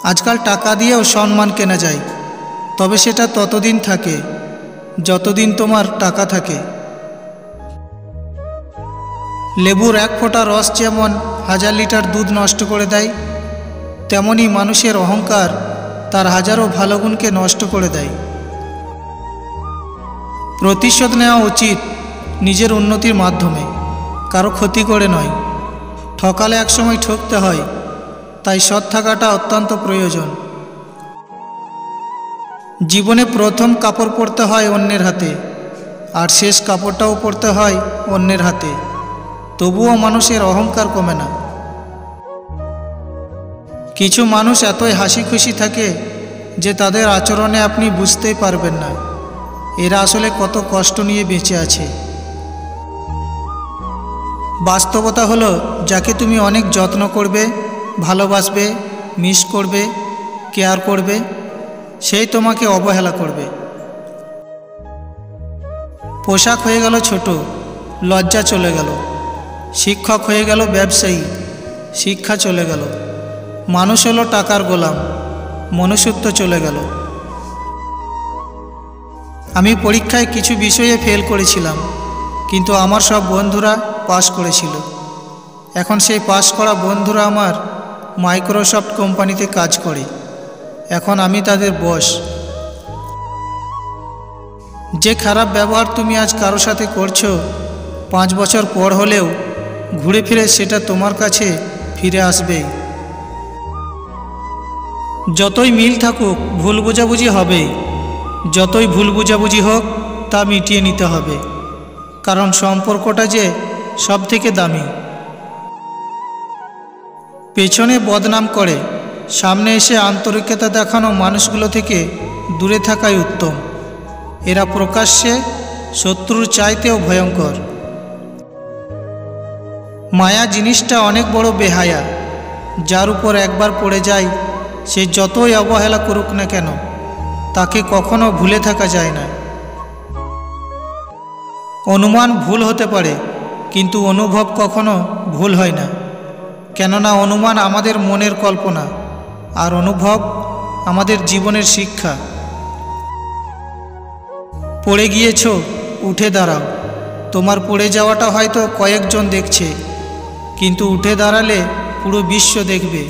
আজকাল টাকা দিয়েও সম্মান কেনা যায়, তবে সেটা ততদিন থাকে যতদিন তোমার টাকা থাকে। লেবুর এক ফোঁটা রস যেমন 1000 লিটার দুধ নষ্ট করে দেয়, তেমনি মানুষের অহংকার তার হাজারো ভালো গুণকে নষ্ট করে দেয়। প্রতিশোধ নেওয়া উচিত নিজের উন্নতির মাধ্যমে, কারো ক্ষতি করে নয়। ঠকালে একসময় ঠকতে হয়, তাই সৎ থাকাটা অত্যন্ত প্রয়োজন। জীবনে প্রথম কাপড় পরতে হয় অন্যের হাতে, আর শেষ কাপড়টাও পরতে হয় অন্যের হাতে, তবুও মানুষের অহংকার কমে না। কিছু মানুষ এতই হাসি খুশি থাকে যে তাদের আচরণে আপনি বুঝতেই পারবেন না এরা আসলে কত কষ্ট নিয়ে বেঁচে আছে। বাস্তবতা হলো, যাকে তুমি অনেক যত্ন করবে, ভালোবাসবে, মিস করবে, কেয়ার করবে, সেই তোমাকে অবহেলা করবে। পোশাক হয়ে গেল ছোট, লজ্জা চলে গেল। শিক্ষক হয়ে গেল ব্যবসায়ী, শিক্ষা চলে গেল। মানুষ হলো টাকার গোলাম, মনুষ্যত্ব চলে গেল। আমি পরীক্ষায় কিছু বিষয়ে ফেল করেছিলাম, কিন্তু আমার সব বন্ধুরা পাস করেছিল। এখন সেই পাস করা বন্ধুরা আমার মাইক্রোসফট কোম্পানিতে কাজ করে। এখন আমি তাদের বস। যে খারাপ ব্যবহার তুমি আজ কারো সাথে করছো, 5 বছর পর হলেও ঘুরে ফিরে সেটা তোমার কাছে ফিরে আসবেই। যতই মিল থাকুক, ভুল বোঝাবুঝি হবেই। যতই ভুল বোঝাবুঝি হোক, তা মিটিয়ে নিতে হবে, কারণ সম্পর্কটা যে সব থেকে দামি। পেছনে বদনাম করে সামনে এসে আন্তরিকতা দেখানো মানুষগুলো থেকে দূরে থাকাই উত্তম। এরা প্রকাশ্যে শত্রুর চাইতেও ভয়ঙ্কর। মায়া জিনিসটা অনেক বড় বেহায়া, যার উপর একবার পড়ে যায় সে যতই অবহেলা করুক না কেন, তাকে কখনো ভুলে থাকা যায় না। অনুমান ভুল হতে পারে, কিন্তু অনুভব কখনো ভুল হয় না, কেননা অনুমান আমাদের মনের কল্পনা, আর অনুভব আমাদের জীবনের শিক্ষা। পড়ে গিয়েছ, উঠে দাঁড়াও। তোমার পড়ে যাওয়াটা হয়তো কয়েকজন দেখছে, কিন্তু উঠে দাঁড়ালে পুরো বিশ্ব দেখবে।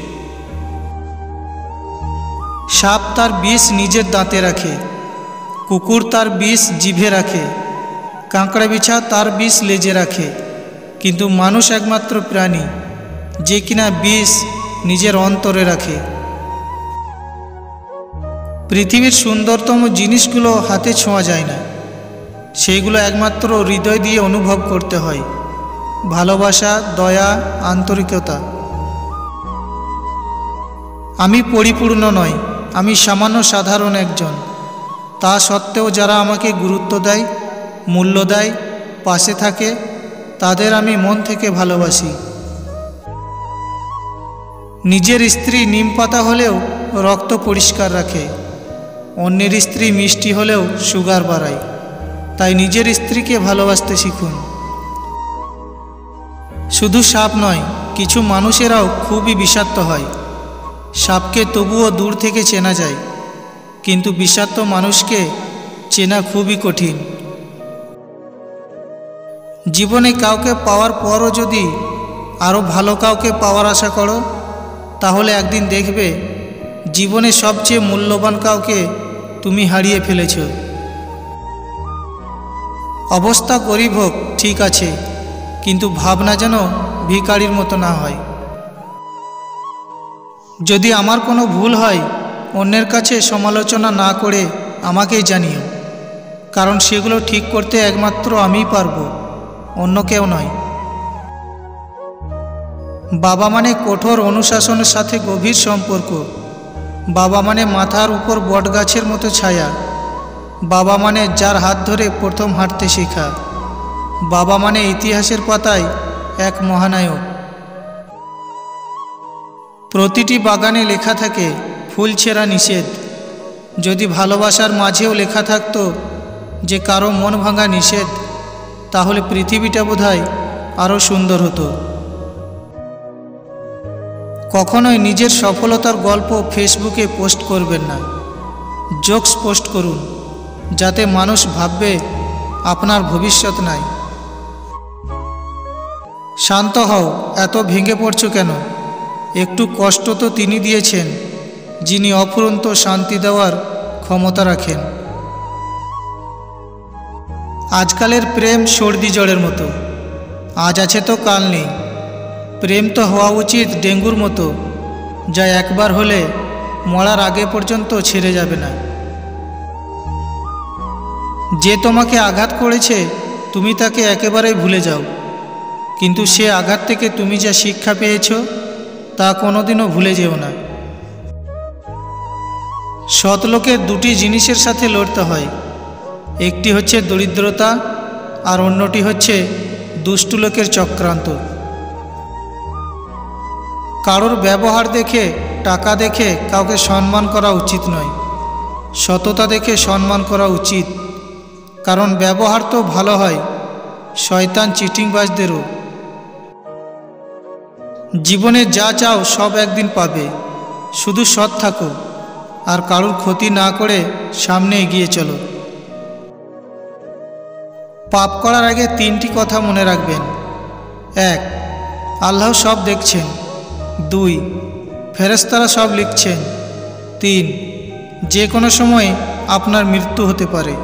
সাপ তার বিষ নিজের দাঁতে রাখে, কুকুর তার বিষ জিভে রাখে, কাঁকড়া বিছা তার বিষ লেজে রাখে, কিন্তু মানুষ একমাত্র প্রাণী যে কিনা বিষ নিজের অন্তরে রাখে। পৃথিবীর সুন্দরতম জিনিসগুলো হাতে ছোঁয়া যায় না, সেইগুলো একমাত্র হৃদয় দিয়ে অনুভব করতে হয়। ভালোবাসা, দয়া, আন্তরিকতা। আমি পরিপূর্ণ নই, আমি সামান্য সাধারণ একজন। তা সত্ত্বেও যারা আমাকে গুরুত্ব দেয়, মূল্য দেয়, পাশে থাকে, তাদের আমি মন থেকে ভালোবাসি। নিজের স্ত্রী নিম পাতা হলেও রক্ত পরিষ্কার রাখে, অন্যের স্ত্রী মিষ্টি হলেও সুগার বাড়ায়। তাই নিজের স্ত্রীকে ভালোবাসতে শিখুন। শুধু সাপ নয়, কিছু মানুষেরাও খুবই বিষাক্ত হয়। সাপকে তবুও দূর থেকে চেনা যায়, কিন্তু বিষাক্ত মানুষকে চেনা খুবই কঠিন। জীবনে কাউকে পাওয়ার পরও যদি আরও ভালো কাউকে পাওয়ার আশা করো, তাহলে একদিন দেখবে জীবনে সবচেয়ে মূল্যবান কাউকে তুমি হারিয়ে ফেলেছ। অবস্থা গরিব হোক ঠিক আছে, কিন্তু ভাবনা যেন ভিখারির মতো না হয়। যদি আমার কোনো ভুল হয়, অন্যের কাছে সমালোচনা না করে আমাকেই জানিও, কারণ সেগুলো ঠিক করতে একমাত্র আমিই পারব, অন্য কেউ নয়। বাবা মানে কঠোর অনুশাসনের সাথে গভীর সম্পর্ক। বাবা মানে মাথার উপর বটগাছের মতো ছায়া। বাবা মানে যার হাত ধরে প্রথম হাঁটতে শেখা। বাবা মানে ইতিহাসের পাতায় এক মহানায়ক। প্রতিটি বাগানে লেখা থাকে ফুল ছেঁড়া নিষেধ। যদি ভালোবাসার মাঝেও লেখা থাকতো যে কারো মন ভাঙা নিষেধ, তাহলে পৃথিবীটা বোধহয় আরও সুন্দর হতো। কখনোই নিজের সফলতার গল্প ফেসবুকে পোস্ট করবেন না। জোকস পোস্ট করুন, যাতে মানুষ ভাববে আপনার ভবিষ্যৎ নাই। শান্ত হও, এত ভেঙে পড়ছো কেন? একটু কষ্ট তো তিনি দিয়েছেন, যিনি অফুরন্ত শান্তি দেওয়ার ক্ষমতা রাখেন। আজকালের প্রেম সর্দি জ্বরের মতো, আজ আছে তো কাল নেই। প্রেম তো হওয়া উচিত ডেঙ্গুর মতো, যা একবার হলে মরার আগে পর্যন্ত ছেড়ে যাবে না। যে তোমাকে আঘাত করেছে তুমি তাকে একেবারেই ভুলে যাও, কিন্তু সে আঘাত থেকে তুমি যা শিক্ষা পেয়েছ তা কোনোদিনও ভুলে যেও না। সৎ লোকের দুটি জিনিসের সাথে লড়তে হয়, একটি হচ্ছে দরিদ্রতা আর অন্যটি হচ্ছে দুষ্টু লোকের চক্রান্ত। কারোর ব্যবহার দেখে, টাকা দেখে কাউকে সম্মান করা উচিত নয়, সততা দেখে সম্মান করা উচিত। কারণ ব্যবহার তো ভালো হয় শয়তান চিটিংবাজদেরও। জীবনে যা চাও সব একদিন পাবে, শুধু সৎ থাকো আর কারোর ক্ষতি না করে সামনে এগিয়ে চলো। পাপ করার আগে তিনটি কথা মনে রাখবেন। 1. আল্লাহ সব দেখছেন। 2. ফেরেশতারা সব লিখছেন। 3. যে কোনো সময় আপনার মৃত্যু হতে পারে।